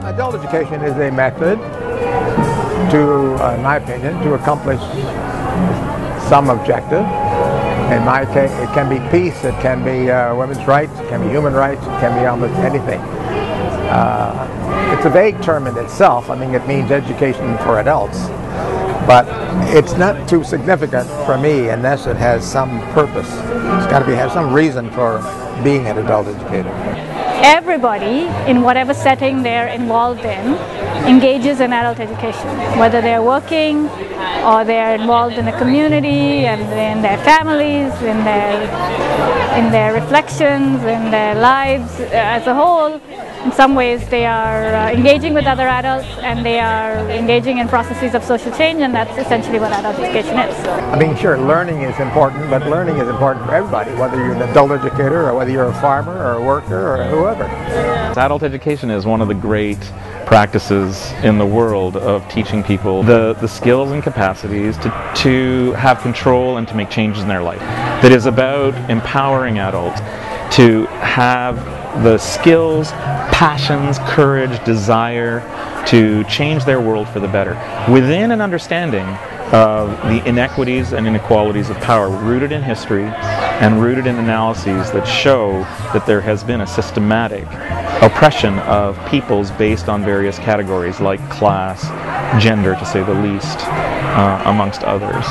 Adult education is a method to, in my opinion, to accomplish some objective. In my case, it can be peace, it can be women's rights, it can be human rights, it can be almost anything. It's a vague term in itself. I mean, it means education for adults, but it's not too significant for me unless it has some purpose. It's got to have some reason for being an adult educator. Everybody, in whatever setting they're involved in, engages in adult education, whether they're working or they're involved in a community and in their families, in their reflections, in their lives as a whole. In some ways they are engaging with other adults and they are engaging in processes of social change, and that's essentially what adult education is. I mean, sure, learning is important, but learning is important for everybody, whether you're an adult educator or whether you're a farmer or a worker or whoever. Adult education is one of the great practices in the world of teaching people the skills and capacities to have control and to make changes in their life. That is about empowering adults to have the skills, passions, courage, desire to change their world for the better, within an understanding of the inequities and inequalities of power rooted in history and rooted in analyses that show that there has been a systematic oppression of peoples based on various categories like class, gender, to say the least, amongst others.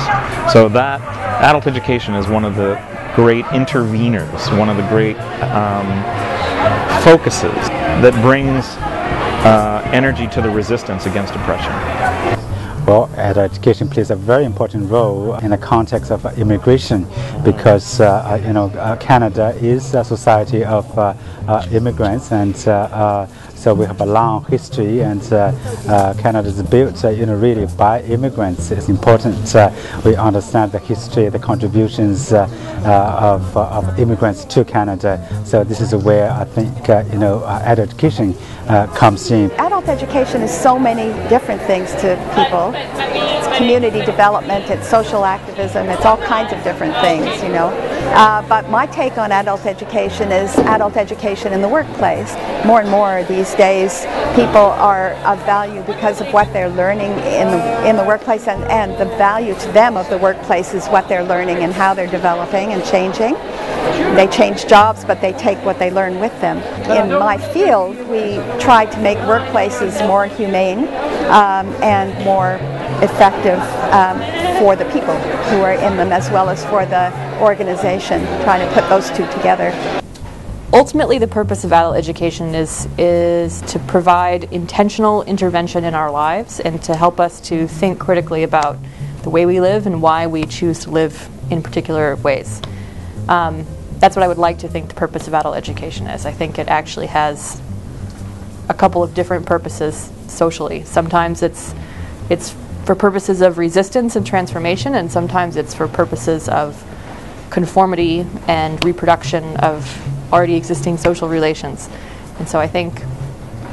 So that adult education is one of the great interveners, one of the great focuses that brings energy to the resistance against oppression. Well, adult education plays a very important role in the context of immigration, because Canada is a society of immigrants, and so we have a long history, and Canada is built really by immigrants. It's important we understand the history, the contributions of immigrants to Canada. So this is where I think adult education comes in. Adult education is so many different things to people. It's community development, it's social activism, it's all kinds of different things, But my take on adult education is adult education in the workplace. More and more these days, people are of value because of what they're learning in the workplace, and the value to them of the workplace is what they're learning and how they're developing and changing. They change jobs, but they take what they learn with them. In my field, we try to make workplaces more humane and more effective for the people who are in them, as well as for the organization, trying to put those two together. Ultimately, the purpose of adult education is to provide intentional intervention in our lives and to help us to think critically about the way we live and why we choose to live in particular ways. That's what I would like to think the purpose of adult education is. I think it actually has a couple of different purposes socially. Sometimes it's for purposes of resistance and transformation, and sometimes it's for purposes of conformity and reproduction of already existing social relations. And so I think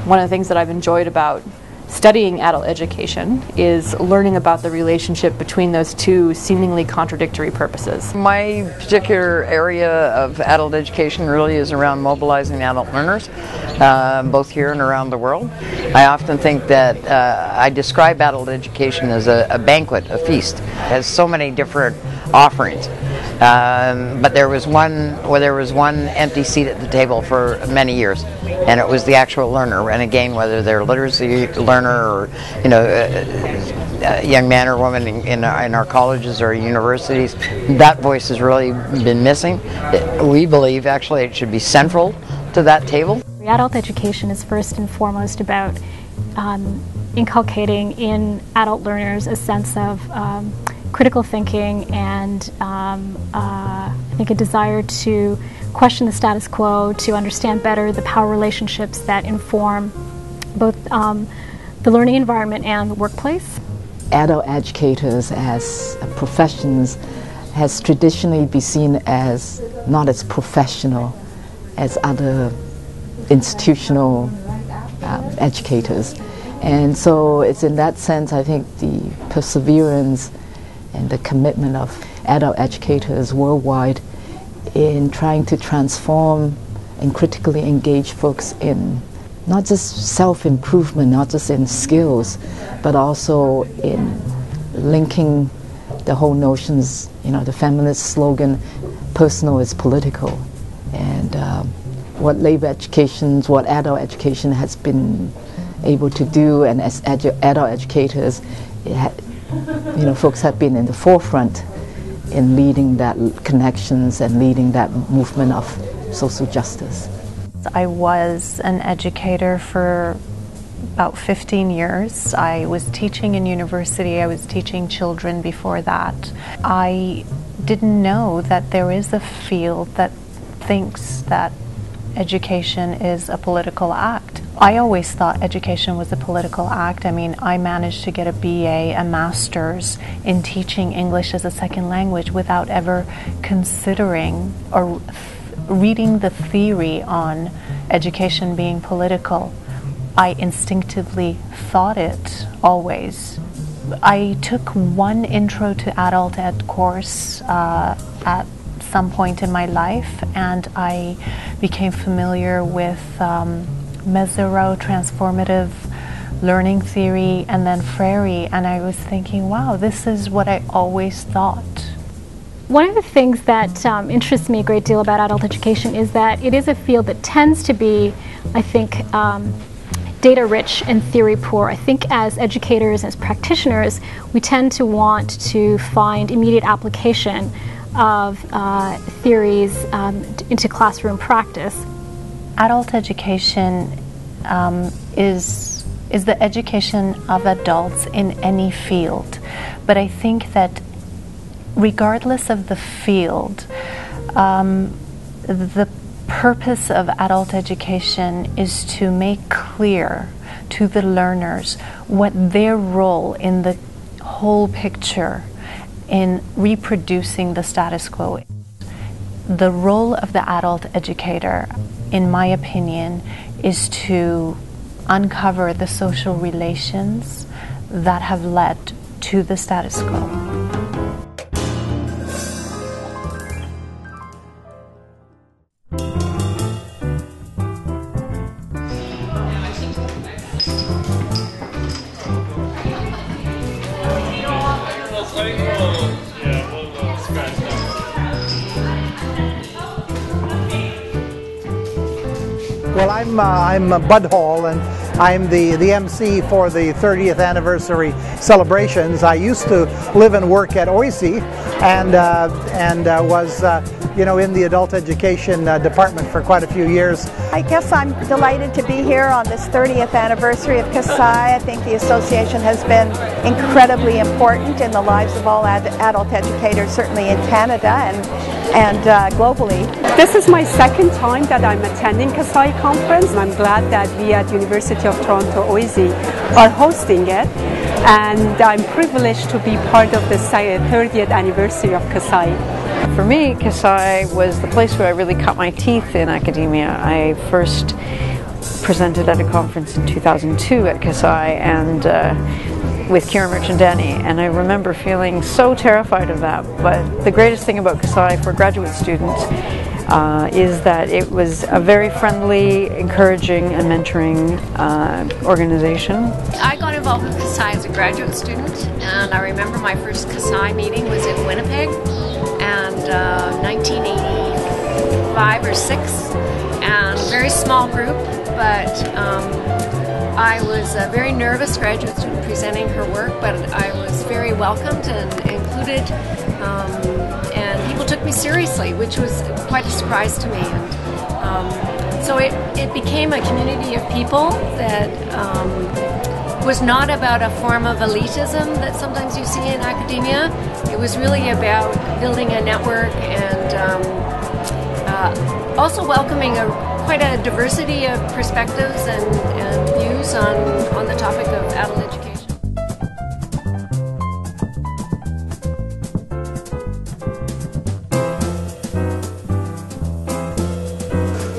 one of the things that I've enjoyed about studying adult education is learning about the relationship between those two seemingly contradictory purposes. My particular area of adult education really is around mobilizing adult learners, both here and around the world. I often think that I describe adult education as a banquet, a feast. It has so many different offerings. But there was one empty seat at the table for many years, and it was the actual learner. And again, whether they're a literacy learner or a young man or woman in our colleges or universities, that voice has really been missing. We believe actually it should be central to that table. Adult education is first and foremost about inculcating in adult learners a sense of critical thinking and I think a desire to question the status quo, to understand better the power relationships that inform both the learning environment and the workplace. Adult educators as professions has traditionally been seen as not as professional as other institutional educators. And so it's in that sense, I think, the perseverance and the commitment of adult educators worldwide in trying to transform and critically engage folks in not just self-improvement, not just in skills, but also in linking the whole notions, the feminist slogan, personal is political. And what labor education, what adult education has been able to do, and as adult educators, folks have been in the forefront in leading that connections and leading that movement of social justice. I was an educator for about 15 years. I was teaching in university. I was teaching children before that. I didn't know that there is a field that thinks that education is a political act. I always thought education was a political act. I mean, I managed to get a BA, a master's in teaching English as a second language without ever considering or reading the theory on education being political. I instinctively thought it always. I took one intro to adult ed course at some point in my life, and I became familiar with Mezirow transformative learning theory and then Freire, and I was thinking, wow, this is what I always thought. One of the things that interests me a great deal about adult education is that it is a field that tends to be, I think, data rich and theory poor. I think as educators, as practitioners, we tend to want to find immediate application of theories into classroom practice. Adult education is the education of adults in any field, but I think that regardless of the field, the purpose of adult education is to make clear to the learners what their role in the whole picture in reproducing the status quo is. The role of the adult educator, in my opinion, is to uncover the social relations that have led to the status quo. Well, I'm Bud Hall, and I'm the MC for the 30th anniversary celebrations. I used to live and work at OISE, and was in the adult education department for quite a few years. I guess I'm delighted to be here on this 30th anniversary of CASAE. I think the association has been incredibly important in the lives of all adult educators, certainly in Canada and globally. This is my second time that I'm attending CASAE conference, and I'm glad that we at University of Toronto OISE are hosting it, and I'm privileged to be part of the 30th anniversary of CASAE. For me, CASAE was the place where I really cut my teeth in academia. I first presented at a conference in 2002 at CASAE and with Kira Merchandani, and I remember feeling so terrified of that. But the greatest thing about CASAE for graduate students is that it was a very friendly, encouraging and mentoring organization. I got involved with CASAE as a graduate student, and I remember my first CASAE meeting was in Winnipeg, and 1985 or 6, and very small group, but I was a very nervous graduate student presenting her work, but I was very welcomed and included, and people took me seriously, which was quite a surprise to me. And so it became a community of people that was not about a form of elitism that sometimes you see in academia. It was really about building a network and also welcoming quite a diversity of perspectives and views on the topic of adult education.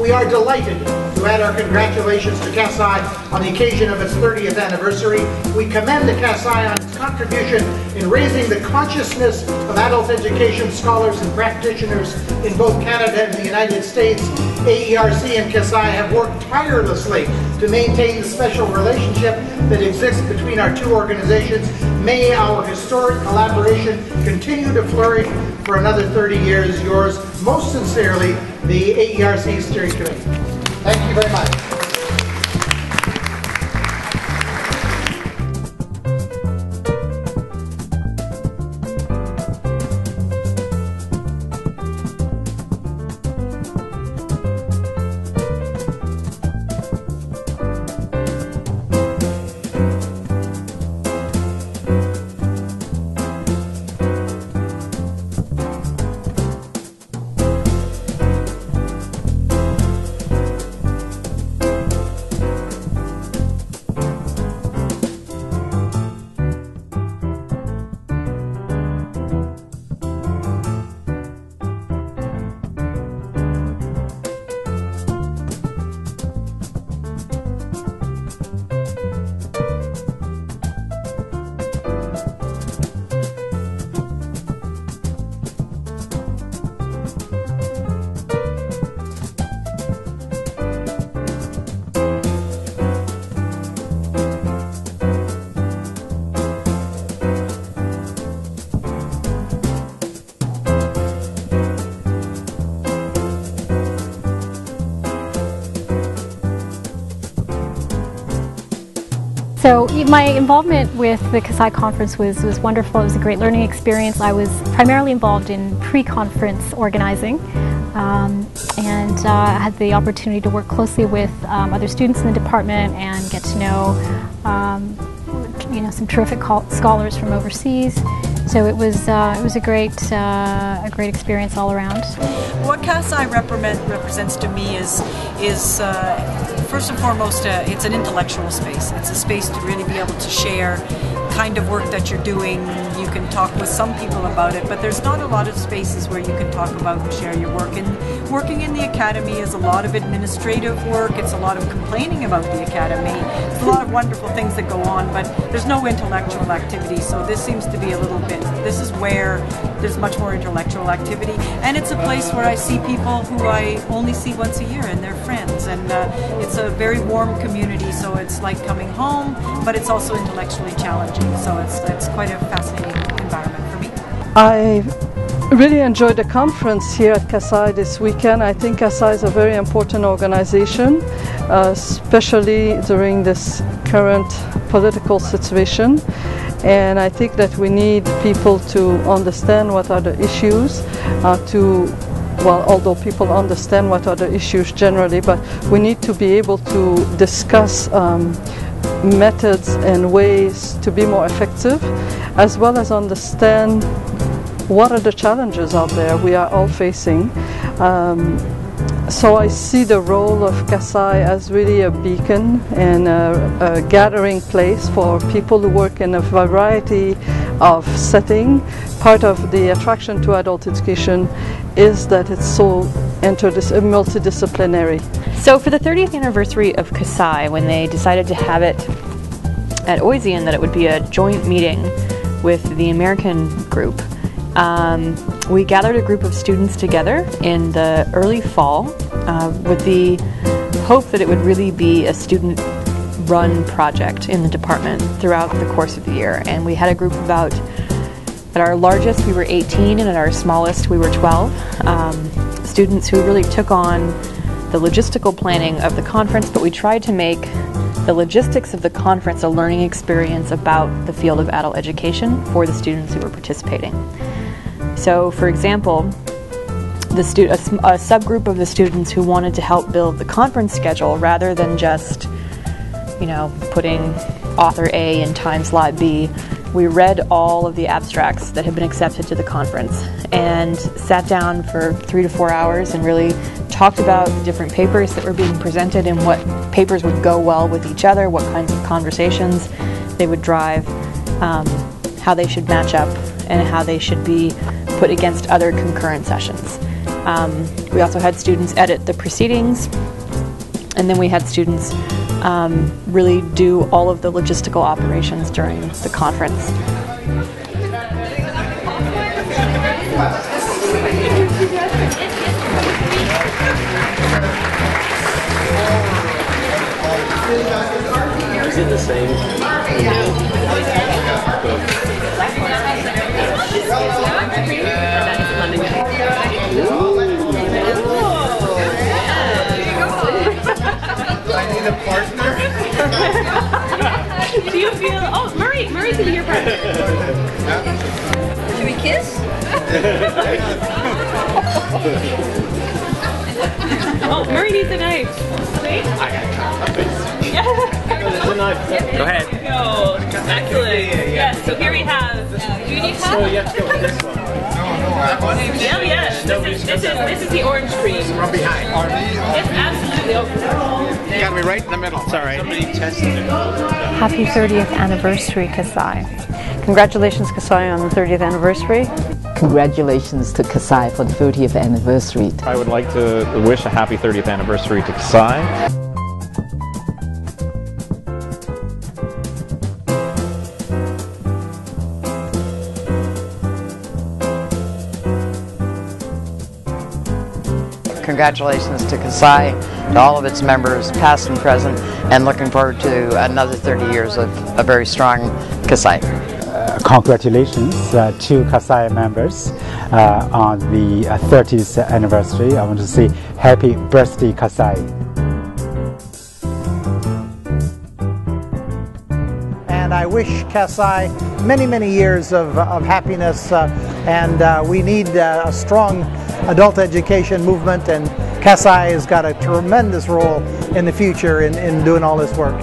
We are delighted to add our congratulations to CASAE on the occasion of its 30th anniversary. We commend the CASAE on its contribution in raising the consciousness of adult education scholars and practitioners in both Canada and the United States, AERC and CASAE have worked tirelessly to maintain the special relationship that exists between our two organizations. May our historic collaboration continue to flourish for another 30 years. Yours most sincerely, the AERC Steering Committee. Thank you very much. So my involvement with the CASAE conference was wonderful. It was a great learning experience. I was primarily involved in pre-conference organizing and had the opportunity to work closely with other students in the department and get to know some terrific scholars from overseas. So it was a great experience all around. What CASAE represents to me is first and foremost, it's an intellectual space. It's a space to really be able to share the kind of work that you're doing. You can talk with some people about it, but there's not a lot of spaces where you can talk about and share your work. And working in the academy is a lot of administrative work. It's a lot of complaining about the academy. There's a lot of wonderful things that go on, but there's no intellectual activity. So this seems to be a little bit, this is where there's much more intellectual activity. And it's a place where I see people who I only see once a year, and they're friends. And it's a very warm community, so it's like coming home, but it's also intellectually challenging. So it's quite a fascinating environment for me. I really enjoyed the conference here at CASAE this weekend. I think CASAE is a very important organization, especially during this current political situation. And I think that we need people to understand what are the issues, although people understand what are the issues generally, but we need to be able to discuss methods and ways to be more effective, as well as understand what are the challenges out there we are all facing. So I see the role of CASAE as really a beacon and a gathering place for people who work in a variety of settings. Part of the attraction to adult education is that it's so multidisciplinary. So for the 30th anniversary of CASAE, when they decided to have it at OISE and that it would be a joint meeting with the American group, we gathered a group of students together in the early fall with the hope that it would really be a student-run project in the department throughout the course of the year. And we had a group about, at our largest we were 18 and at our smallest we were 12, students who really took on the logistical planning of the conference, but we tried to make the logistics of the conference a learning experience about the field of adult education for the students who were participating. So, for example, a subgroup of the students who wanted to help build the conference schedule rather than just, putting author A in time slot B, we read all of the abstracts that had been accepted to the conference and sat down for 3 to 4 hours and really talked about the different papers that were being presented and what papers would go well with each other, what kinds of conversations they would drive, how they should match up, and how they should be put against other concurrent sessions. We also had students edit the proceedings, and then we had students really do all of the logistical operations during the conference. Is it the same? I need a partner. Do you feel? Oh, Murray can be your partner. Should we kiss? Oh, Murray needs a knife. Wait. I got a There's a knife. Go ahead. Go. Excellent. Yes. So here we have. Do you need help? So you have to go with this one. Yes. This is the orange cream. From behind. Yes, absolutely. You got me right in the middle. Sorry. Somebody tested it. Happy 30th anniversary, CASAE. Congratulations, CASAE, on the 30th anniversary. Congratulations to CASAE for the 30th anniversary. I would like to wish a happy 30th anniversary to CASAE. Congratulations to CASAE, to all of its members, past and present, and looking forward to another 30 years of a very strong CASAE. Congratulations to CASAE members on the 30th anniversary. I want to say happy birthday, CASAE. And I wish CASAE many, many years of happiness, and we need a strong adult education movement, and CASAE has got a tremendous role in the future in doing all this work.